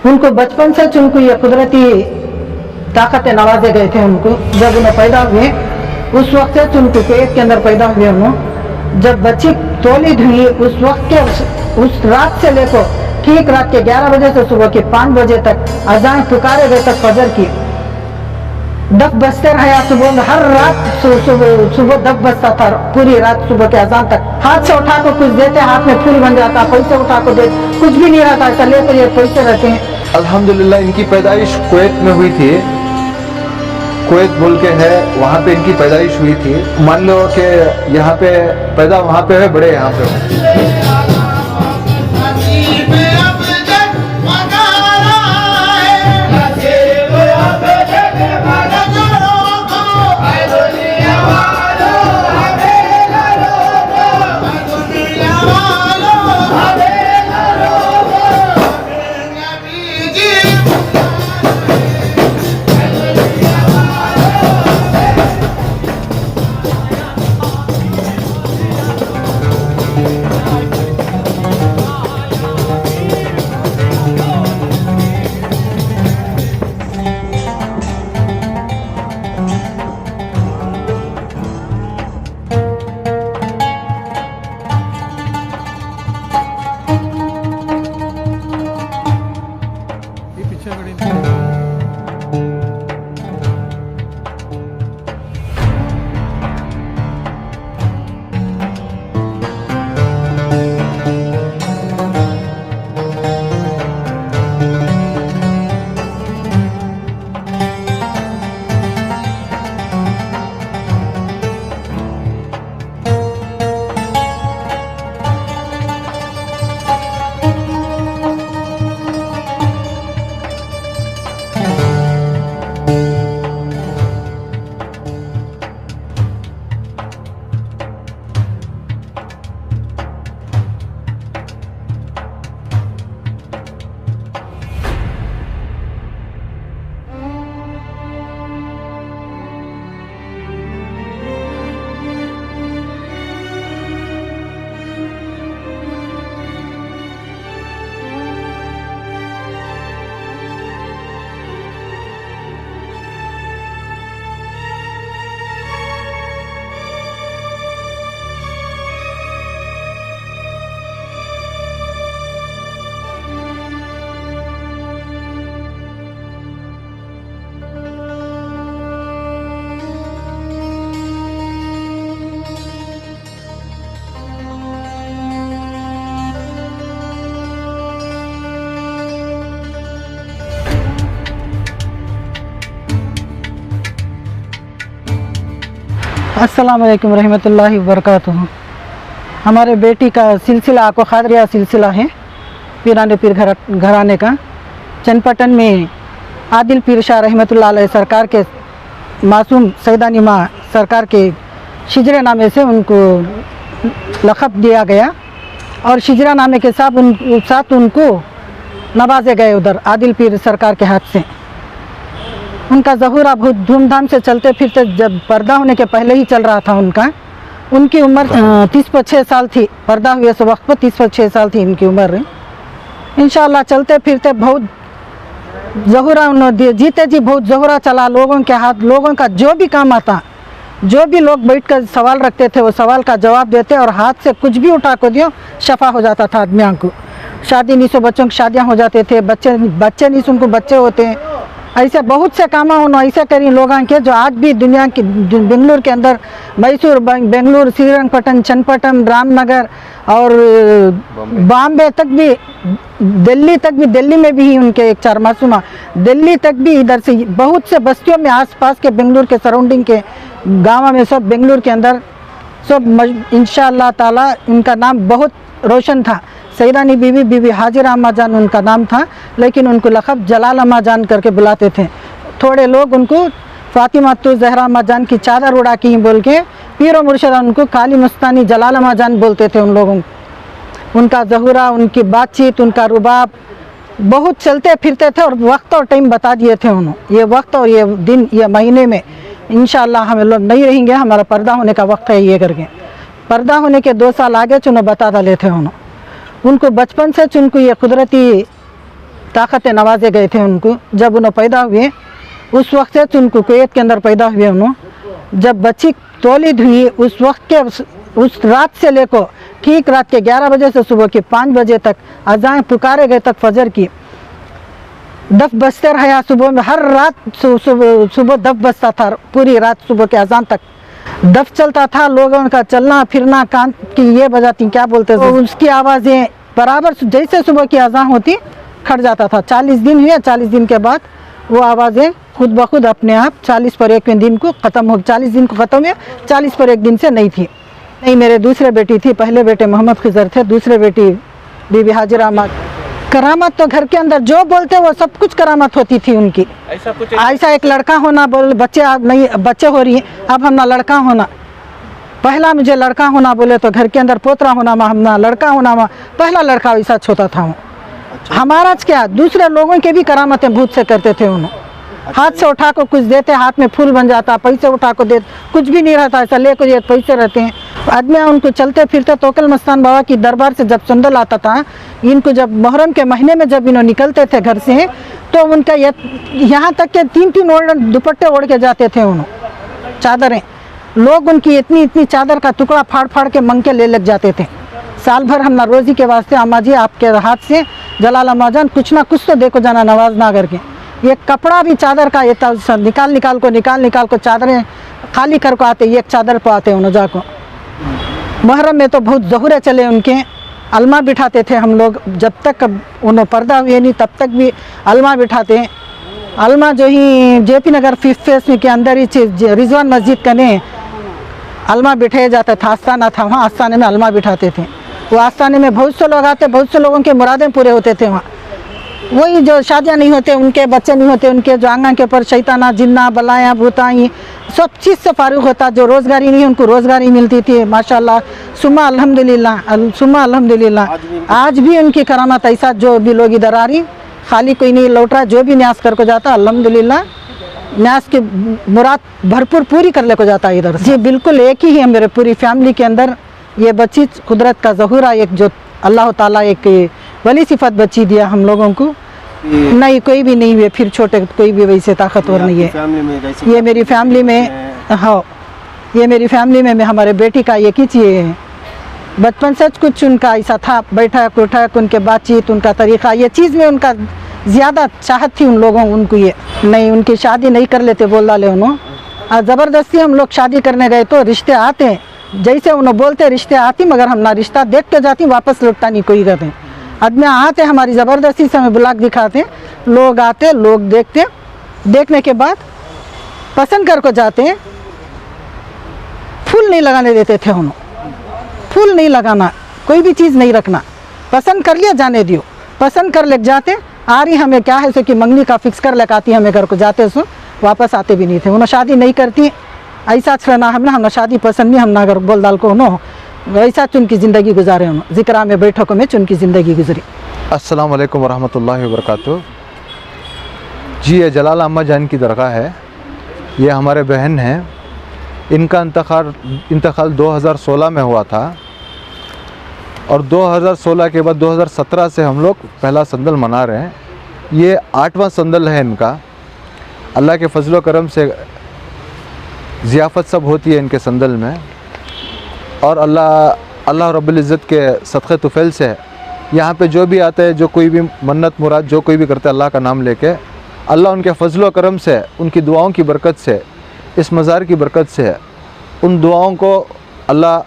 उनको बचपन से उनको ये कुदरती ताकतें नवाजे गए थे। उनको जब उन्हें पैदा हुए उस वक्त से उनको पेट के अंदर पैदा हुए उन्होंने, जब बच्ची तोली हुई उस वक्त के उस रात से लेकर ठीक रात के 11 बजे से सुबह के 5 बजे तक अजान पुकारे गए तक फजर की दफ बजते रहे। सुबह हर रात सुबह दफ बजता था, पूरी रात सुबह के अजान तक। हाथ से उठा को कुछ देते, हाथ में फूल बन जाता, पैसे उठा को दे, कुछ भी नहीं रहता, ऐसा लेकर ये पैसे रहते हैं। अल्हम्दुलिल्लाह इनकी पैदाइश कुवैत में हुई थी, कुवैत बोल के है, वहाँ पे इनकी पैदाइश हुई थी। मान लो कि यहाँ पे पैदा वहाँ पे है, बड़े यहाँ पे हो। अस्सलाम वालेकुम रहमतुल्लाहि व बरकातुहू। हमारे बेटी का सिलसिला आको खादरिया सिलसिला है, पीराने पीर घराने का। चनपटन में आदिल पीर शाह रहमतुल्लाह अलैह सरकार के मासूम सैदानी माँ सरकार के शिजरे नामे से उनको लक़ब दिया गया और शिजरा नामे के साथ उनको नवाजे गए उधर आदिल पीर सरकार के हाथ से। उनका ज़हूरा बहुत धूमधाम से चलते फिरते, जब पर्दा होने के पहले ही चल रहा था उनकी उम्र 30-6 साल थी। पर्दा हुए उस वक्त पर 30-6 साल थी इनकी उम्र। इंशाअल्लाह चलते फिरते बहुत ज़हूरा उन्होंने जीते जी बहुत ज़हूरा चला लोगों के हाथ। लोगों का जो भी काम आता, जो भी लोग बैठ कर सवाल रखते थे वो सवाल का जवाब देते और हाथ से कुछ भी उठा को दियो शफा हो जाता था आदमियों को। शादी नहीं सो बच्चों की शादियाँ हो जाते थे, बच्चे नहीं सो उनको बच्चे होते हैं। ऐसे बहुत से काम उन्होंने ऐसे करी लोगों के जो आज भी दुनिया की बेंगलुरु के अंदर, मैसूर, बेंगलुरु, श्रीरंगपट्टन, चन्नपट्टनम, रामनगर और बॉम्बे तक भी, दिल्ली में भी उनके एक 4 मासूमा, दिल्ली तक भी, इधर से बहुत से बस्तियों में आसपास के बेंगलुरु के सराउंडिंग के गाँव में सब बेंगलुरु के अंदर सब इंशाअल्लाह ताला इनका नाम बहुत रोशन था। सैदानी बीवी हाजिरा अम्मा जान उनका नाम था, लेकिन उनको लक़ब जलाल अम्मा जान करके बुलाते थे। थोड़े लोग उनको फ़ातिमा तो ज़हरा अम्मा जान की चादर उड़ा की बोल के पीरो मुर्शदा उनको काली मस्तानी जलाल अम्मा जान बोलते थे उन लोगों को। उनका ज़हूरा, उनकी बातचीत, उनका रुबाब बहुत चलते फिरते थे और वक्त और टाइम बता दिए थे उन्होंने। ये वक्त और ये दिन, ये महीने में इंशाअल्लाह हम लोग नहीं रहेंगे, हमारा पर्दा होने का वक्त है ये करके। पर्दा होने के 2 साल आगे चुनो बता डाले थे उन्होंने। उनको बचपन से उनको ये कुदरती ताकतें नवाजे गए थे उनको। जब उन्हें पैदा हुए उस वक्त से उनको कुवैत के अंदर पैदा हुए उन्होंने। जब बच्ची तौलीद हुई उस वक्त के उस रात से लेकर ठीक रात के 11 बजे से सुबह के 5 बजे तक अजाएं पुकारे गए तक फजर की दफ बजते रहा। सुबह में हर रात सुबह दफ बजता था, पूरी रात सुबह के अजान तक दफ चलता था। लोगों का चलना फिरना, कान की ये बजाती क्या बोलते थे, उसकी आवाज़ें बराबर जैसे सुबह की अजान होती खड़ जाता था। 40 दिन हुए, 40 दिन के बाद वो आवाज़ें खुद ब खुद अपने आप 40 पर 1 दिन को ख़त्म हो, 40 दिन को ख़त्म हुए, 40 पर 1 दिन से नहीं थी। नहीं, मेरे दूसरे बेटी थी, पहले बेटे मोहम्मद खिजर थे, दूसरे बेटी बीबी हाजिरा अम्मा। करामत तो घर के अंदर जो बोलते वो सब कुछ करामत होती थी उनकी। ऐसा एक लड़का होना, बोल बच्चे नहीं, बच्चे हो रही है अब हमना लड़का होना, पहला मुझे लड़का होना बोले तो घर के अंदर पोतरा होना मा हमना लड़का होना मा पहला लड़का वैसा छोटा था हूँ। हमारा क्या, दूसरे लोगों के भी करामतें भूत से करते थे उन्होंने। हाथ से उठा को कुछ देते, हाथ में फूल बन जाता, पैसे उठा को दे, कुछ भी नहीं रहता, ऐसा ले को ये पैसे रहते हैं। आदमी उनको चलते फिरते तोकल मस्तान बाबा की दरबार से जब सुंदल आता था, इनको जब मुहर्रम के महीने में जब इन्होंने निकलते थे घर से तो उनका यहाँ तक के 3-3 ओढ़ दुपट्टे ओढ़ के जाते थे उन्होंने, चादरें। लोग उनकी इतनी चादर का टुकड़ा फाड़ फाड़ के मंग के ले लग जाते थे। साल भर हम ना रोज़ी के वास्ते अम्मा जी आपके हाथ से जलाल अम्मा जान कुछ ना कुछ तो देखो जाना नवाज ना करके। ये कपड़ा भी चादर का ये निकाल को चादरें खाली कर को आते, एक चादर पर आते उन्होंने जाको। मुहर्रम में तो बहुत ज़हुरे चले उनके, अलमा बिठाते थे हम लोग, जब तक उन्हें पर्दा हुए नहीं तब तक भी अलमा बिठाते। अलमा जो ही जेपी नगर 5th फेस में के अंदर ही रिजवान मस्जिद कने अलमा बिठाया जाता था, आस्थाना था वहाँ, आस्थाने में अलमा बिठाते थे। वो आस्थाने में बहुत से लोग आते, बहुत से लोगों के मुरादें पूरे होते थे वहाँ। वही जो शादियाँ नहीं होते, उनके बच्चे नहीं होते, उनके जो आंगन के ऊपर शैताना जिन्ना बलाया भूताई सब चीज़ से फारूक होता। जो रोज़गारी नहीं उनको रोज़गारी मिलती थी माशाल्लाह। सुम्मा अल्हम्दुलिल्लाह आज भी उनकी करामत ऐसा, जो भी लोग इधर आ रही खाली कोई नहीं लौट रहा, जो भी न्यास कर को जाता अल्हम्दुलिल्लाह न्यास की मुराद भरपूर पूरी कर ले को जाता है इधर। जी बिल्कुल एक ही है मेरे पूरी फैमिली के अंदर ये बच्ची कुदरत का ज़हूरा, एक जो अल्लाह ताला एक वली सिफत बच्ची दिया हम लोगों को। नहीं कोई भी नहीं हुए फिर छोटे, कोई भी वैसे ताकतवर नहीं है। ये मेरी फैमिली में, हाँ ये मेरी फैमिली में हमारे बेटी का एक ही चीज़ है, बचपन से कुछ उनका ऐसा था, बैठा उठा उनके बातचीत, उनका तरीक़ा, ये चीज़ में उनका ज़्यादा चाहत थी उन लोगों उनको। ये नहीं उनकी शादी नहीं कर लेते बोल डाले उन्होंने। ज़बरदस्ती हम लोग शादी करने गए तो रिश्ते आते हैं, जैसे उन्होंने बोलते रिश्ते आती, मगर हम ना रिश्ता देख के जाती, वापस लौटता नहीं कोई करते। आदमी आते हमारी ज़बरदस्ती से हमें ब्लॉक दिखाते, लोग आते, लोग देखते, देखने के बाद पसंद कर को जाते। फूल नहीं लगाने देते थे उन्होंने, फूल नहीं लगाना, कोई भी चीज़ नहीं रखना, पसंद कर लिया जाने दियो, पसंद कर ले जाते। आ रही हमें क्या है सो कि मंगनी का फिक्स कर लगाती, हमें घर को जाते सो वापस आते भी नहीं थे। उन्होंने शादी नहीं करती, ऐसा छना हमने शादी पसंद नहीं, हम ना घर बोल डाल को उन्होंने वैसा चुन की ज़िंदगी गुजारे, उन्होंने जिक्रा में बैठकों में चुन की ज़िंदगी गुजरी। अस्सलाम वालेकुम वरहमतुल्लाहि वबरकातुहू। जी ये जलाल अम्मा जान की दरगाह है, ये हमारे बहन हैं, इनका इंतकाल 2016 में हुआ था और 2016 के बाद 2017 से हम लोग पहला संदल मना रहे हैं। ये 8वां संदल है इनका। अल्लाह के फजल व करम से ज़ियाफ़त सब होती है इनके संदल में, और अल्लाह रब्बुल इज़्ज़त के सदक़े तुफ़ैल से यहाँ पे जो भी आते हैं, जो कोई भी मन्नत मुराद जो कोई भी करते हैं, अल्लाह का नाम लेके, अल्लाह उनके फजल व करम से, उनकी दुआओं की बरकत से, इस मज़ार की बरकत से उन दुआओं को अल्लाह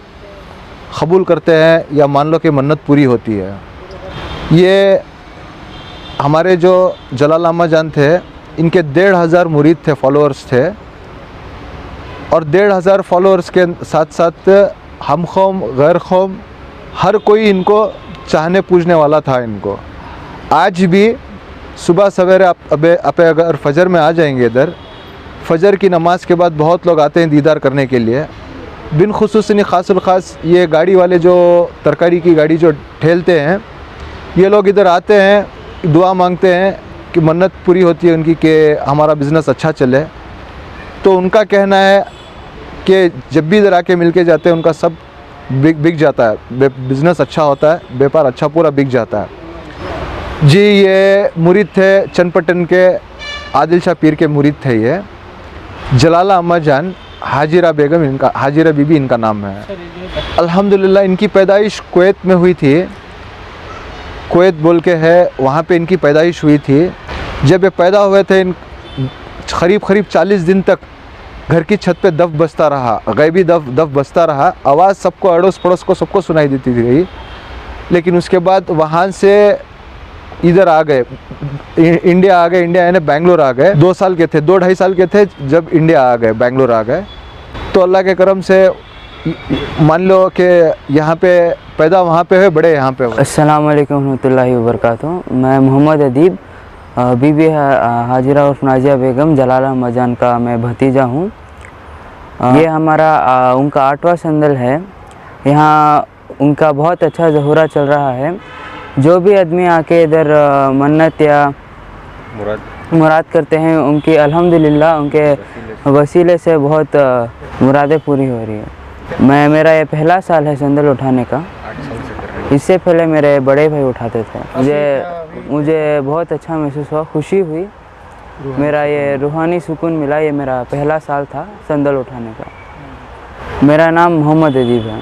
कबूल करते हैं, या मान लो कि मन्नत पूरी होती है। ये हमारे जो जलाल अम्मा जान थे, इनके 1500 मुरीद थे, फॉलोअर्स थे, और 1500 फॉलोअर्स के साथ साथ हम कौम गैर कौम हर कोई इनको चाहने पूजने वाला था इनको। आज भी सुबह सवेरे आप अगर फजर में आ जाएंगे इधर, फजर की नमाज़ के बाद बहुत लोग आते हैं दीदार करने के लिए। बिन खुसूसन ख़ासुल ख़ास ये गाड़ी वाले जो तरकारी की गाड़ी जो ठेलते हैं, ये लोग इधर आते हैं, दुआ मांगते हैं कि मन्नत पूरी होती है उनकी कि हमारा बिज़नेस अच्छा चले। तो उनका कहना है कि जब भी इधर आके मिल के जाते हैं, उनका सब बिक जाता है, बिज़नेस अच्छा होता है, व्यापार अच्छा पूरा बिक जाता है। जी ये मुरीद थे चनपटन के आदिल शाह पीर के मुरीद थे ये जलाला अम्मा जान हाजिरा बेगम इनका हाजिरा बीबी इनका नाम है। अल्हम्दुलिल्लाह इनकी पैदाइश कुवैत में हुई थी। कुवैत बोल के है वहाँ पे इनकी पैदाइश हुई थी। जब ये पैदा हुए थे करीब 40 दिन तक घर की छत पे दफ बजता रहा, गैबी दफ बजता रहा। आवाज़ सबको अड़ोस पड़ोस को सबको सुनाई देती थी। लेकिन उसके बाद वहाँ से इधर आ गए, इंडिया आ गए। इंडिया यानी बेंगलोर आ गए। 2 साल के थे, 2-2.5 साल के थे जब इंडिया आ गए, बेंगलोर आ गए। तो अल्लाह के करम से मान लो कि यहाँ पे पैदा वहाँ पे है, बड़े यहाँ पे। अस्सलाम वालेकुम रहमतुल्लाहि व बरकातुहू। मैं मोहम्मद अदीब, बीबी हाजिरा उर्फ नाजिया बेगम जलाला अम्मा जान का मैं भतीजा हूँ। ये हमारा उनका 8वां संदल है। यहाँ उनका बहुत अच्छा ज़हुरा चल रहा है। जो भी आदमी आके इधर मन्नत या मुराद करते हैं, उनकी अल्हम्दुलिल्लाह उनके वसीले से बहुत मुरादें पूरी हो रही है। मेरा ये पहला साल है संदल उठाने का। इससे पहले मेरे बड़े भाई उठाते थे। मुझे बहुत अच्छा महसूस हुआ, खुशी हुई। मेरा ये रूहानी सुकून मिला। ये मेरा पहला साल था संदल उठाने का। मेरा नाम मोहम्मद अदीब है।